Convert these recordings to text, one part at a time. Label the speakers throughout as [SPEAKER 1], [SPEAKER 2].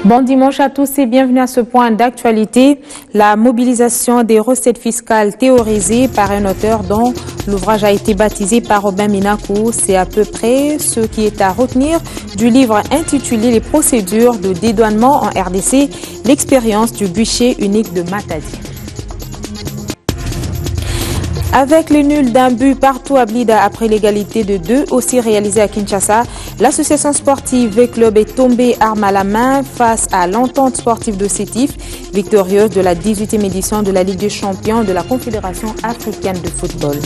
[SPEAKER 1] Bon dimanche à tous et bienvenue à ce point d'actualité. La mobilisation des recettes fiscales théorisées par un auteur dont l'ouvrage a été baptisé par Robin Minakou. C'est à peu près ce qui est à retenir du livre intitulé Les procédures de dédouanement en RDC, l'expérience du guichet unique de Matadi. Avec le nul d'un but partout à Blida après l'égalité de 2 aussi réalisée à Kinshasa, l'association sportive V-Club est tombée arme à la main face à l'entente sportive de Sétif, victorieuse de la 18e édition de la Ligue des champions de la Confédération africaine de football.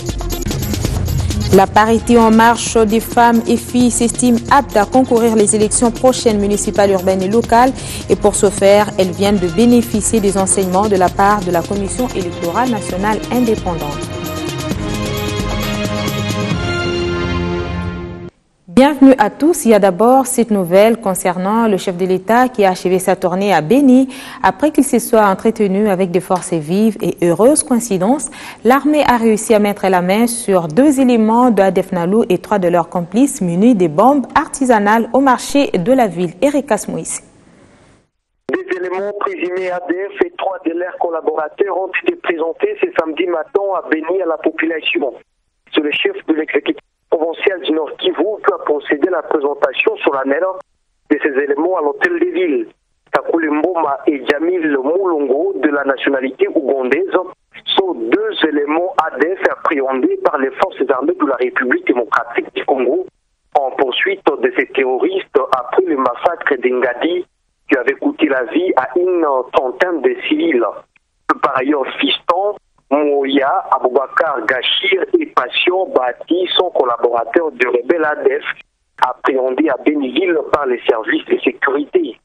[SPEAKER 1] La parité en marche des femmes et filles s'estime apte à concourir les élections prochaines municipales, urbaines et locales. Et pour ce faire, elles viennent de bénéficier des enseignements de la part de la Commission électorale nationale indépendante. Bienvenue à tous. Il y a d'abord cette nouvelle concernant le chef de l'État qui a achevé sa tournée à Béni. Après qu'il se soit entretenu avec des forces vives et heureuse coïncidence, l'armée a réussi à mettre la main sur 2 éléments de ADF Nalu et 3 de leurs complices munis des bombes artisanales au marché de la ville. Erika Smouissi.
[SPEAKER 2] Des éléments présumés ADF et 3 de leurs collaborateurs ont été présentés ce samedi matin à Béni à la population. C'est le chef de l'exécutif provincial du Nord Kivu qui a procédé à la présentation solennelle de ces éléments à l'hôtel de ville. Takule Mboma et Jamil Moulongo, de la nationalité ougandaise, sont 2 éléments ADF appréhendés par les forces armées de la République démocratique du Congo en poursuite de ces terroristes après le massacre d'Engadi qui avait coûté la vie à une trentaine de civils. Par ailleurs, Fiston, Moya, Aboubakar Gachir et Passion Bati sont collaborateurs de rebelles ADF appréhendés à Béniville par les services de sécurité.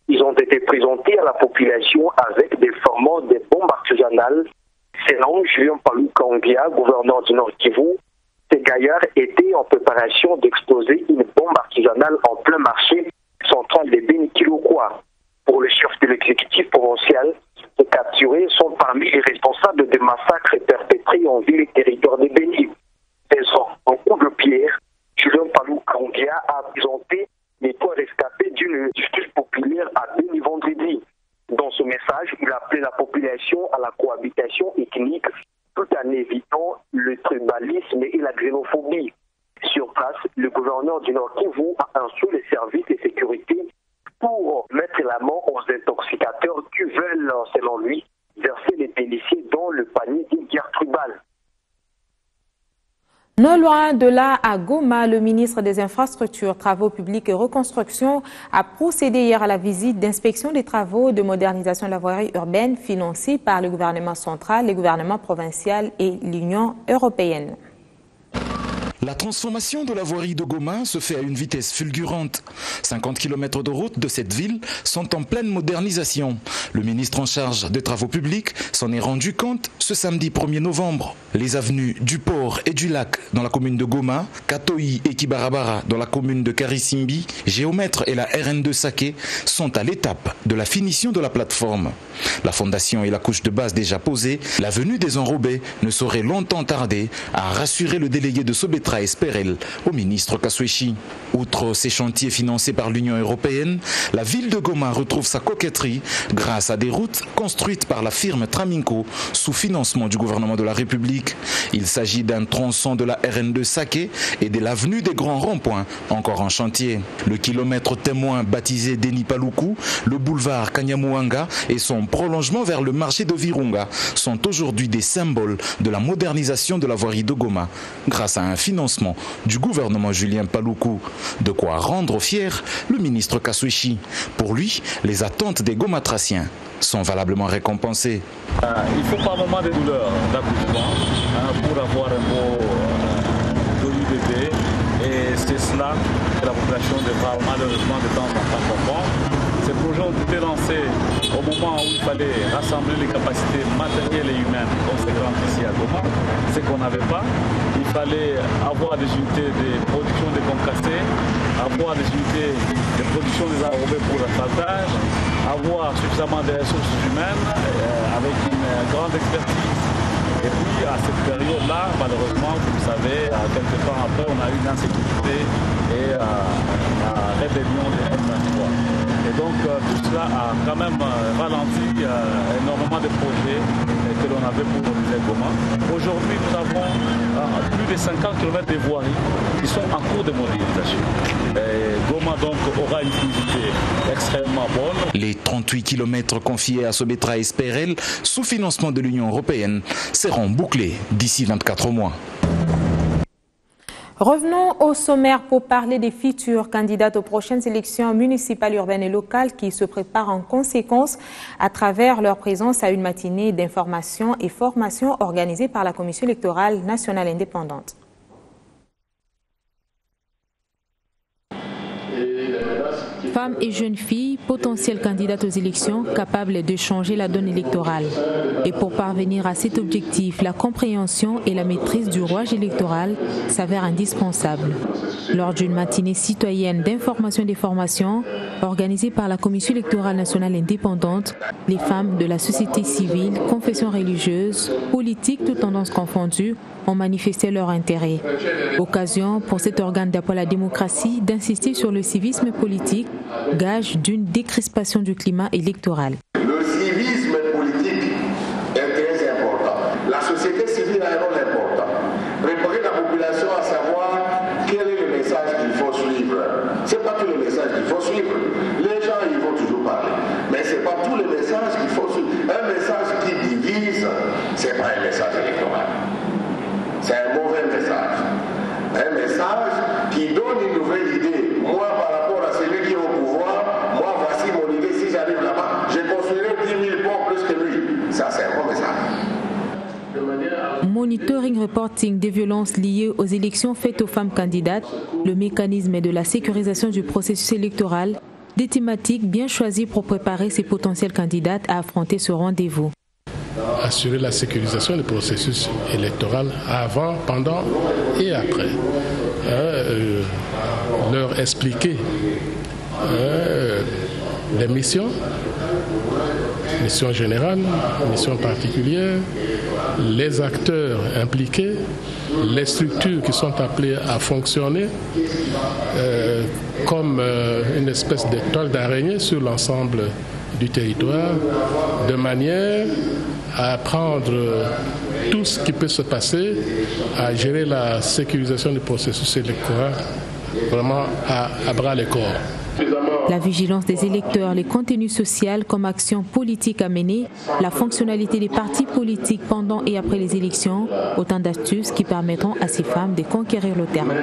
[SPEAKER 2] Ils ont été présentés à la population avec des formats de bombes artisanales. Selon Julien Palou Kangia, gouverneur du Nord Kivu, ces gaillards étaient en préparation d'exploser une bombe artisanale en plein marché central de Béni-Kilokwa. Pour le chef de l'exécutif provincial, les capturés sont parmi les responsables des massacres perpétrés en ville et territoire de Béni. En coup de pierre, Julien Palou Kangia a présenté les points rescapés d'une justice populaire à Béni vendredi. Dans ce message, il a appelé la population à la cohabitation ethnique tout en évitant le tribalisme et la xénophobie. Sur place, le gouverneur du Nord Kivu a instruit les services de sécurité pour mettre la main aux intoxicateurs qui veulent, selon lui, verser les policiers dans le panier d'une guerre tribale.
[SPEAKER 1] Non loin de là, à Goma, le ministre des Infrastructures, Travaux publics et Reconstruction a procédé hier à la visite d'inspection des travaux de modernisation de la voirie urbaine financés par le gouvernement central, le gouvernement provincial et l'Union européenne.
[SPEAKER 3] La transformation de la voirie de Goma se fait à une vitesse fulgurante. 50 km de route de cette ville sont en pleine modernisation. Le ministre en charge des travaux publics s'en est rendu compte ce samedi 1er novembre. Les avenues du Port et du Lac dans la commune de Goma, Katoyi et Kibarabara dans la commune de Karisimbi, Géomètre et la RN2 Saké sont à l'étape de la finition de la plateforme. La fondation et la couche de base déjà posée, la venue des enrobés ne saurait longtemps tarder à rassurer le délégué de Sobetra Esperel au ministre Kaswechi. Outre ces chantiers financés par l'Union européenne, la ville de Goma retrouve sa coquetterie grâce à des routes construites par la firme Traminco sous financement du gouvernement de la République. Il s'agit d'un tronçon de la RN2 Saké et de l'avenue des Grands Ronds-Points, encore en chantier. Le kilomètre témoin baptisé Denis Paluku, le boulevard Kanyamouanga et son prolongement vers le marché de Virunga sont aujourd'hui des symboles de la modernisation de la voirie de Goma grâce à un financement du gouvernement Julien Paluku. De quoi rendre fier le ministre Kaswechi. Pour lui, les attentes des Gomatraciens sont valablement récompensées.
[SPEAKER 4] Il faut par moment de douleur d'accouchement pour avoir un beau bébé et c'est cela que la population devra malheureusement de temps en temps comprendre. Ces projets ont été lancés au moment où il fallait rassembler les capacités matérielles et humaines conséquentes ici à Goma, ce qu'on n'avait pas. Il fallait avoir des unités de production de concassés, avoir des unités de production des enrobés pour l'asphaltage, avoir suffisamment de ressources humaines avec une grande expertise. Et puis à cette période-là, malheureusement, vous le savez, quelques temps après, on a eu une insécurité et la rébellion des M23. Et Donc tout cela a quand même ralenti énormément de projets que l'on avait pour mobiliser Goma. Aujourd'hui, nous avons plus de 50 km de voiries qui sont en cours de modernisation. Goma donc aura une fluidité extrêmement bonne.
[SPEAKER 3] Les 38 km confiés à Sobetra et Sperel, sous financement de l'Union européenne, seront bouclés d'ici 24 mois.
[SPEAKER 1] Revenons au sommaire pour parler des futures candidates aux prochaines élections municipales, urbaines et locales qui se préparent en conséquence à travers leur présence à une matinée d'information et formation organisée par la Commission électorale nationale indépendante. Femmes et jeunes filles, potentielles candidates aux élections, capables de changer la donne électorale. Et pour parvenir à cet objectif, la compréhension et la maîtrise du rouage électoral s'avèrent indispensables. Lors d'une matinée citoyenne d'information et de formation, organisée par la Commission électorale nationale indépendante, les femmes de la société civile, confessions religieuses, politiques, toutes tendances confondues, ont manifesté leur intérêt. Occasion pour cet organe d'appui à la démocratie d'insister sur le civisme politique, gage d'une décrispation du climat électoral.
[SPEAKER 5] Le civisme politique est très important. La société civile a un rôle important. Préparer la population à savoir quel est le message qu'il faut suivre. Ce n'est pas tout le message qu'il faut suivre. Les gens, ils vont toujours parler. Mais ce n'est pas tout le message qu'il faut suivre. Un message qui divise, ce n'est pas un message électoral. C'est un mauvais message. Un message qui donne une nouvelle idée. Moi, par rapport à celui qui est au pouvoir, moi, voici mon idée. Si j'arrive là-bas, je construirai 10 000 ponts plus que lui. Ça, c'est un bon message.
[SPEAKER 1] Monitoring reporting des violences liées aux élections faites aux femmes candidates, le mécanisme de la sécurisation du processus électoral, des thématiques bien choisies pour préparer ces potentielles candidates à affronter ce rendez-vous.
[SPEAKER 6] Assurer la sécurisation du processus électoral avant, pendant et après. Leur expliquer les missions générales, missions particulières, les acteurs impliqués, les structures qui sont appelées à fonctionner comme une espèce de toile d'araignée sur l'ensemble du territoire, de manière à prendre tout ce qui peut se passer, à gérer la sécurisation du processus électoral vraiment à bras le corps.
[SPEAKER 1] La vigilance des électeurs, les contenus sociaux comme action politique à mener, la fonctionnalité des partis politiques pendant et après les élections, autant d'astuces qui permettront à ces femmes de conquérir le terrain.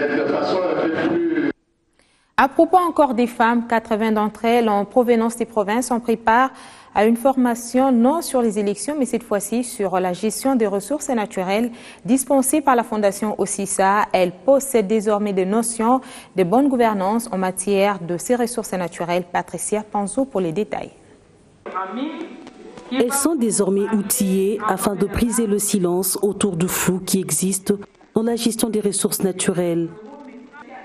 [SPEAKER 1] À propos encore des femmes, 80 d'entre elles en provenance des provinces en préparent à une formation non sur les élections, mais cette fois-ci sur la gestion des ressources naturelles dispensée par la Fondation Osisa. Elle possède désormais des notions de bonne gouvernance en matière de ces ressources naturelles. Patricia Panzo pour les détails.
[SPEAKER 7] Elles sont désormais outillées afin de briser le silence autour du flou qui existe dans la gestion des ressources naturelles.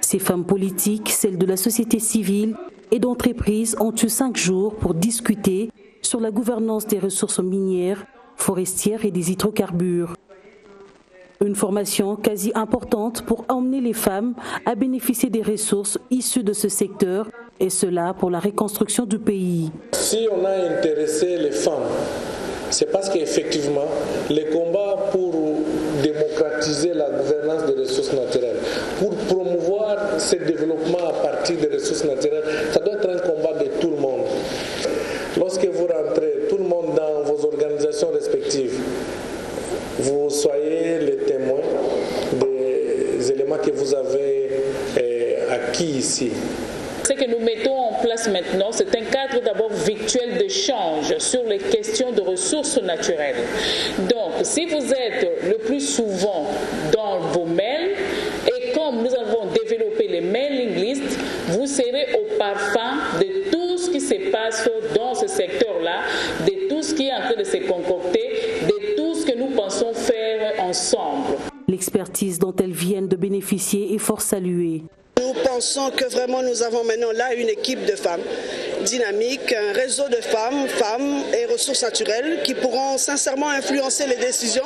[SPEAKER 7] Ces femmes politiques, celles de la société civile et d'entreprises ont eu 5 jours pour discuter sur la gouvernance des ressources minières, forestières et des hydrocarbures. Une formation quasi importante pour emmener les femmes à bénéficier des ressources issues de ce secteur, et cela pour la reconstruction du pays.
[SPEAKER 8] Si on a intéressé les femmes, c'est parce qu'effectivement, les combats pour démocratiser la gouvernance des ressources naturelles, pour promouvoir ce développement à partir des ressources naturelles, ça doit être un combat de tout le monde. Lorsque vous rentrez, tout le monde dans vos organisations respectives, vous soyez les témoins des éléments que vous avez acquis ici.
[SPEAKER 9] Ce que nous mettons en place maintenant, c'est un cadre d'abord virtuel d'échange sur les questions de ressources naturelles. Donc, si vous êtes le plus souvent dans vos mails, et comme nous avons développé les mailing lists, vous serez au parfum de tout ce qui se passe dans ce secteur-là, de tout ce qui est en train de se concocter, de tout ce que nous pensons faire ensemble.
[SPEAKER 7] L'expertise dont elles viennent de bénéficier est fort saluée.
[SPEAKER 10] Nous pensons que vraiment nous avons maintenant là une équipe de femmes dynamique, un réseau de femmes et ressources naturelles qui pourront sincèrement influencer les décisions.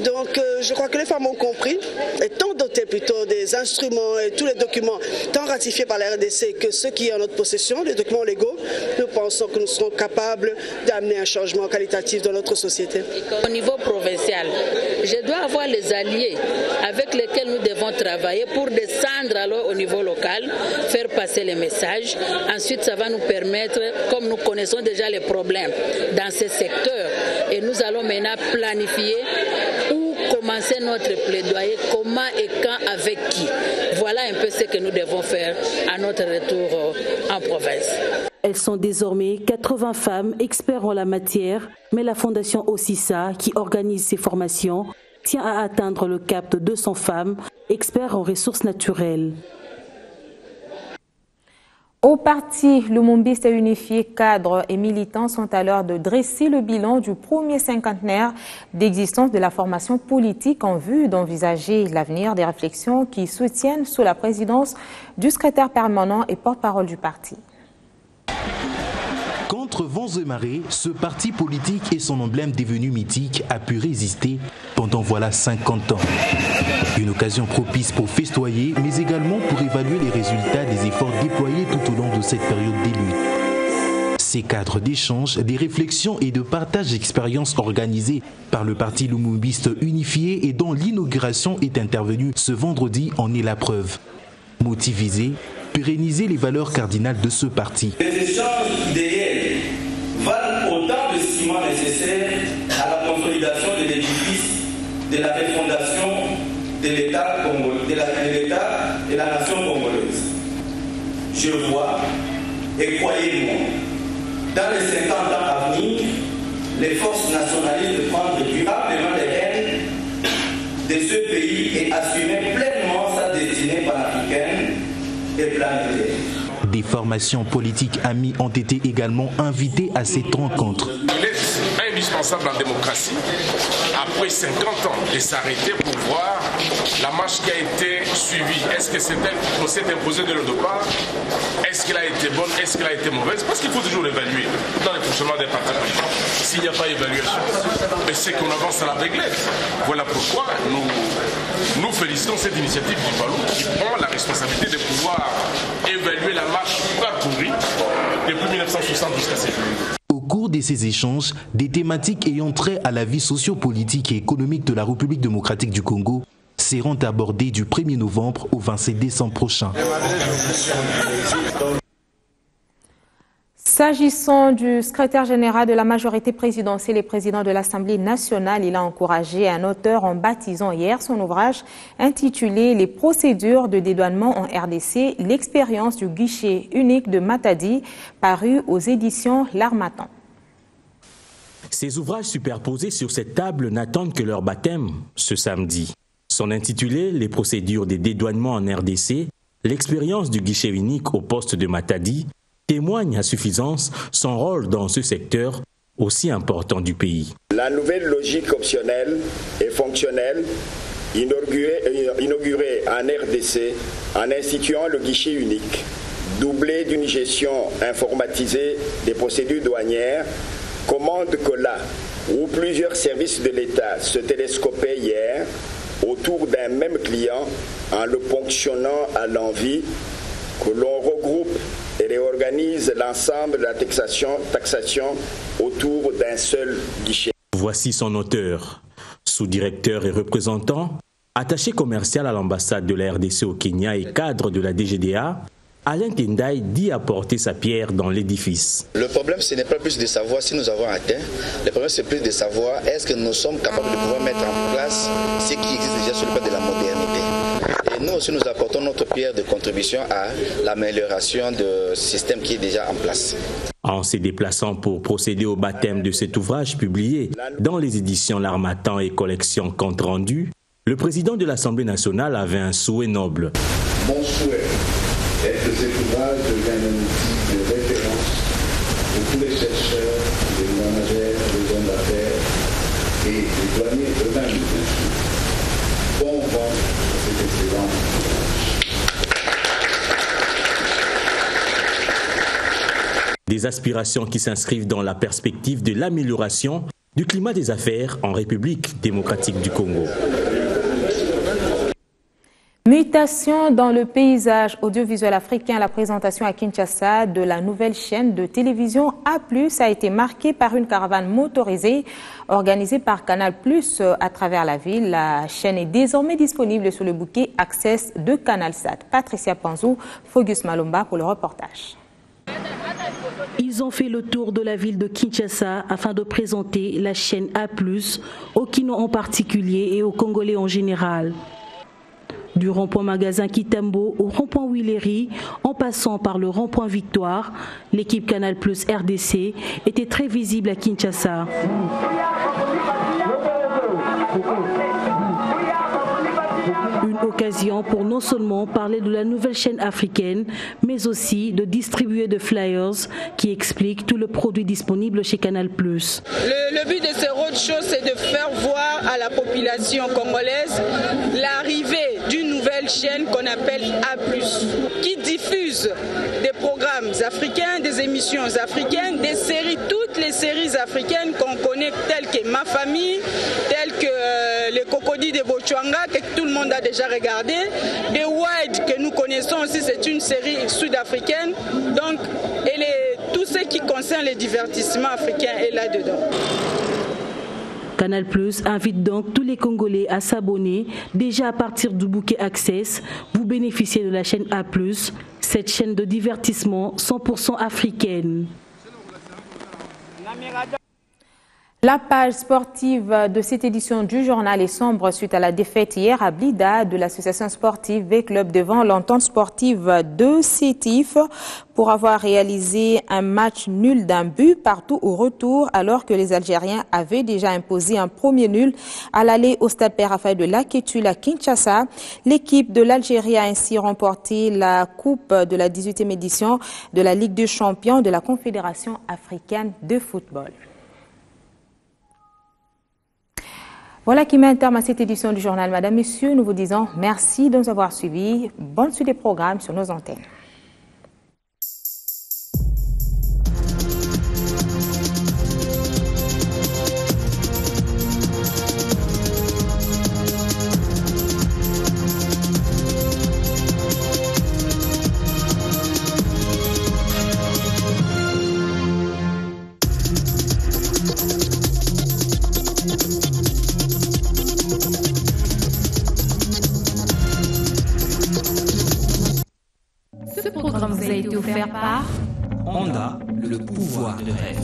[SPEAKER 10] Donc je crois que les femmes ont compris et tant doté plutôt des instruments et tous les documents tant ratifiés par la RDC que ceux qui sont en notre possession, les documents légaux. Nous pensons que nous serons capables d'amener un changement qualitatif dans notre société.
[SPEAKER 11] Au niveau provincial, je dois avoir les alliés avec lesquels nous devons travailler pour descendre alors au niveau local, faire passer les messages. Ensuite, ça va nous permettre, comme nous connaissons déjà les problèmes dans ces secteurs, et nous allons maintenant planifier où commencer notre plaidoyer, comment et quand, avec qui. Voilà un peu ce que nous devons faire à notre retour en province.
[SPEAKER 7] Elles sont désormais 80 femmes experts en la matière, mais la Fondation Ossissa, qui organise ces formations, tient à atteindre le cap de 200 femmes experts en ressources naturelles.
[SPEAKER 1] Au parti Lumumbiste unifié, cadres et militants sont à l'heure de dresser le bilan du premier cinquantenaire d'existence de la formation politique en vue d'envisager l'avenir des réflexions qui soutiennent sous la présidence du secrétaire permanent et porte-parole du parti.
[SPEAKER 12] Contre vents et marées, ce parti politique et son emblème devenu mythique a pu résister pendant voilà 50 ans. Une occasion propice pour festoyer, mais également pour évaluer les résultats des efforts déployés tout au long de cette période des luttes. Ces cadres d'échange, des réflexions et de partage d'expériences organisés par le parti Lumumbiste unifié et dont l'inauguration est intervenue ce vendredi en est la preuve. Motiviser, pérenniser les valeurs cardinales de ce parti.
[SPEAKER 13] Les échanges idéaux valent autant de ciment nécessaire à la consolidation de l'édifice de la refondation de l'État et la nation congolaise. Je vois, et croyez-moi, dans les 50 ans à venir, les forces nationalistes prendre durablement les rênes de ce pays et assumer pleinement sa destinée panafricaine et planétaire.
[SPEAKER 12] Des formations politiques amies ont été également invitées à cette rencontre.
[SPEAKER 14] Il est indispensable en démocratie, après 50 ans, de s'arrêter pour voir la marche qui a été suivie. Est-ce que c'est elle qu'on s'est imposée de notre part? Est-ce qu'elle a été bonne? Est-ce qu'elle a été mauvaise? Parce qu'il faut toujours l'évaluer dans le fonctionnement des partis politiques. S'il n'y a pas d'évaluation, c'est qu'on avance à la réglette. Voilà pourquoi nous félicitons cette initiative du Palou qui prend la responsabilité de pouvoir évaluer la marche parcourue depuis 1960 jusqu'à cette minute.
[SPEAKER 12] Au cours de ces échanges, des thématiques ayant trait à la vie sociopolitique et économique de la République démocratique du Congo seront abordées du 1er novembre au 27 décembre prochain.
[SPEAKER 1] S'agissant du secrétaire général de la majorité présidentielle et président de l'Assemblée nationale, il a encouragé un auteur en baptisant hier son ouvrage intitulé « Les procédures de dédouanement en RDC, l'expérience du guichet unique de Matadi » paru aux éditions L'Harmattan.
[SPEAKER 15] Ces ouvrages superposés sur cette table n'attendent que leur baptême ce samedi. Son intitulé « Les procédures des dédouanements en RDC, l'expérience du guichet unique au poste de Matadi » témoigne à suffisance son rôle dans ce secteur aussi important du pays.
[SPEAKER 16] La nouvelle logique optionnelle et fonctionnelle inaugurée en RDC en instituant le guichet unique, doublé d'une gestion informatisée des procédures douanières, commande que là où plusieurs services de l'État se télescopaient hier autour d'un même client en le ponctionnant à l'envi, que l'on regroupe et réorganise l'ensemble de la taxation autour d'un seul guichet.
[SPEAKER 15] Voici son auteur, sous-directeur et représentant, attaché commercial à l'ambassade de la RDC au Kenya et cadre de la DGDA, Alain Tendai dit apporter sa pierre dans l'édifice.
[SPEAKER 17] Le problème, ce n'est pas plus de savoir si nous avons atteint. Le problème, c'est plus de savoir est-ce que nous sommes capables de pouvoir mettre en place ce qui existe déjà sur le plan de la modernité. Et nous aussi, nous apportons notre pierre de contribution à l'amélioration du système qui est déjà en place.
[SPEAKER 15] En se déplaçant pour procéder au baptême de cet ouvrage publié dans les éditions L'Harmattan et collection Compte Rendu, le président de l'Assemblée nationale avait un souhait noble.
[SPEAKER 5] Mon souhait est que cet ouvrage devienne un outil de référence pour tous les chercheurs, les managers, les hommes d'affaires et les douaniers eux-mêmes. Bon vent à cet excellent ouvrage.
[SPEAKER 15] Des aspirations qui s'inscrivent dans la perspective de l'amélioration du climat des affaires en République démocratique du Congo.
[SPEAKER 1] Mutation dans le paysage audiovisuel africain, la présentation à Kinshasa de la nouvelle chaîne de télévision A+, a été marquée par une caravane motorisée organisée par Canal+ à travers la ville. La chaîne est désormais disponible sur le bouquet Access de CanalSat. Patricia Panzou, Fogus Malomba pour le reportage.
[SPEAKER 7] Ils ont fait le tour de la ville de Kinshasa afin de présenter la chaîne A+, aux Kino en particulier et aux Congolais en général. Du rond-point magasin Kitambo au rond-point Willery, en passant par le rond-point Victoire, l'équipe Canal+ RDC était très visible à Kinshasa. Une occasion pour non seulement parler de la nouvelle chaîne africaine, mais aussi de distribuer des flyers qui expliquent tout le produit disponible chez Canal+.
[SPEAKER 18] Le but de ce roadshow, c'est de faire voir à la population congolaise l'arrivée d'une nouvelle chaîne qu'on appelle A+, qui diffuse des programmes africains, des émissions africaines, des séries, toutes les séries africaines qu'on connaît, telles que Ma Famille, telles que Les Cocodis de Bochwanga, que tout le monde a déjà regardé. The Wild, que nous connaissons aussi, c'est une série sud-africaine. Donc, tout ce qui concerne le divertissement africain est là-dedans.
[SPEAKER 7] Canal+ invite donc tous les Congolais à s'abonner. Déjà à partir du bouquet Access, vous bénéficiez de la chaîne A+, cette chaîne de divertissement 100% africaine.
[SPEAKER 1] La page sportive de cette édition du journal est sombre suite à la défaite hier à Blida de l'association sportive V-Club devant l'entente sportive de Sétif pour avoir réalisé un match nul d'un but partout au retour alors que les Algériens avaient déjà imposé un premier nul à l'aller au stade Père-Raphaël de Laketul à Kinshasa. L'équipe de l'Algérie a ainsi remporté la coupe de la 18e édition de la Ligue des champions de la Confédération africaine de football. Voilà qui met un terme à cette édition du journal. Madame, Messieurs, nous vous disons merci de nous avoir suivis. Bonne suite des programmes sur nos antennes.
[SPEAKER 19] Vous a été offert par
[SPEAKER 20] Honda, le pouvoir de rêve.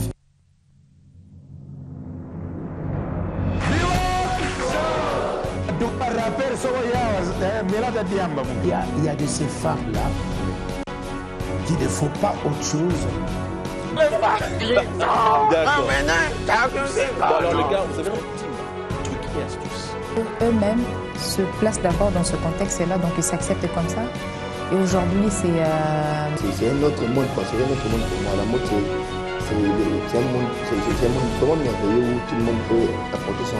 [SPEAKER 21] Il y a de ces femmes-là qui ne font pas autre chose.
[SPEAKER 22] D'accord. Bon, alors les gars, vous avez un petit truc et astuce.
[SPEAKER 23] Eux-mêmes se placent d'abord dans ce contexte-là, donc ils s'acceptent comme ça. Et aujourd'hui, c'est
[SPEAKER 21] un autre monde, quoi. C'est un autre monde pour moi. La mode, c'est un monde vraiment merveilleux où tout le monde peut apporter son...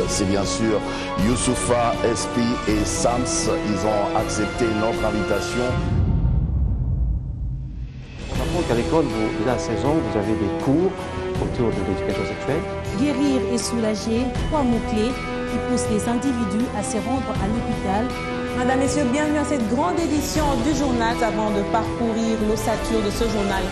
[SPEAKER 24] C'est bien sûr Youssoufa, SP et Sams. Ils ont accepté notre invitation.
[SPEAKER 25] On apprend qu'à l'école, dès la 16 ans, vous avez des cours autour de l'éducation sexuelle.
[SPEAKER 26] Guérir et soulager, 3 mots-clés qui poussent les individus à se rendre à l'hôpital.
[SPEAKER 27] Madame, Messieurs, bienvenue à cette grande édition du journal. Avant de parcourir l'ossature de ce journal.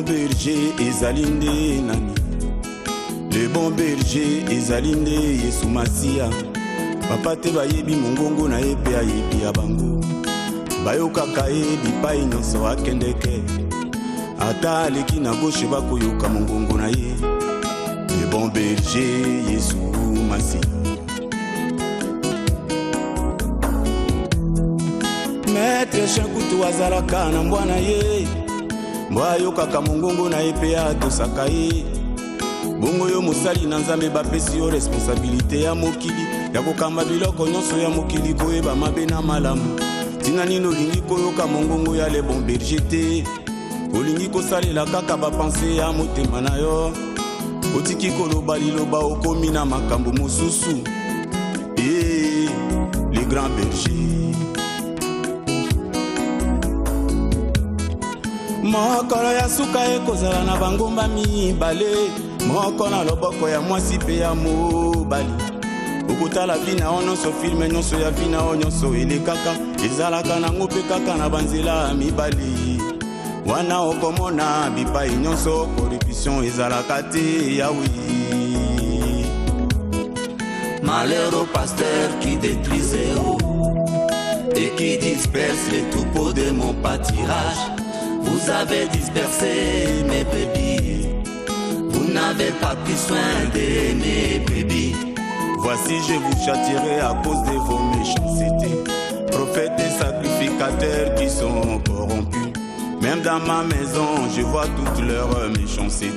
[SPEAKER 2] berger ezali nde nani? Le bon berger ezali nde Yesu Masia. Papa te bayebi mongongo na ye pe ayebi ya bango. Bayokaka ye bipai nyonso akendeke. Ata aleki na gauche bakoyoka mongongo na ye. Le bon berger Yesu Masia. Maître Shankutu azalaka na mbwana ye. Mbwa yokaka mongongo na ye pe atosaka ye. Bongo yo mosali na Nzambe bapesi yo responsabilité ya mokili. Ya kokamba biloko nyonso ya mokili koyeba mabe na malamu. Tina nino olingi koyoka mongongo ya le bon berger te. Olingi kosalela kaka bapense ya motema na yo. Otiki koloba liloba okomi na makambo mosusu. Et le grand berger. Mokolo ya suka ekozala na bangomba mibale. Moko na loboko ya mwasi pe ya mobali. Okotala vina onyoso filme nyonso ya vina onyoso elekaka. Ezalaka nango pe kaka na banzela mibali. Wana okomona bipai nyonso corruption ezalaka te yawi.
[SPEAKER 3] Malheur au pasteur qui détruit zéro et qui disperse les troupeaux de mon pâturage. Vous avez dispersé mes brebis. Vous n'avez pas pris soin de mes brebis.
[SPEAKER 2] Voici je vous châtierai à cause de vos méchancetés. Prophètes et sacrificateurs qui sont corrompus. Même dans ma maison je vois toute leur méchanceté.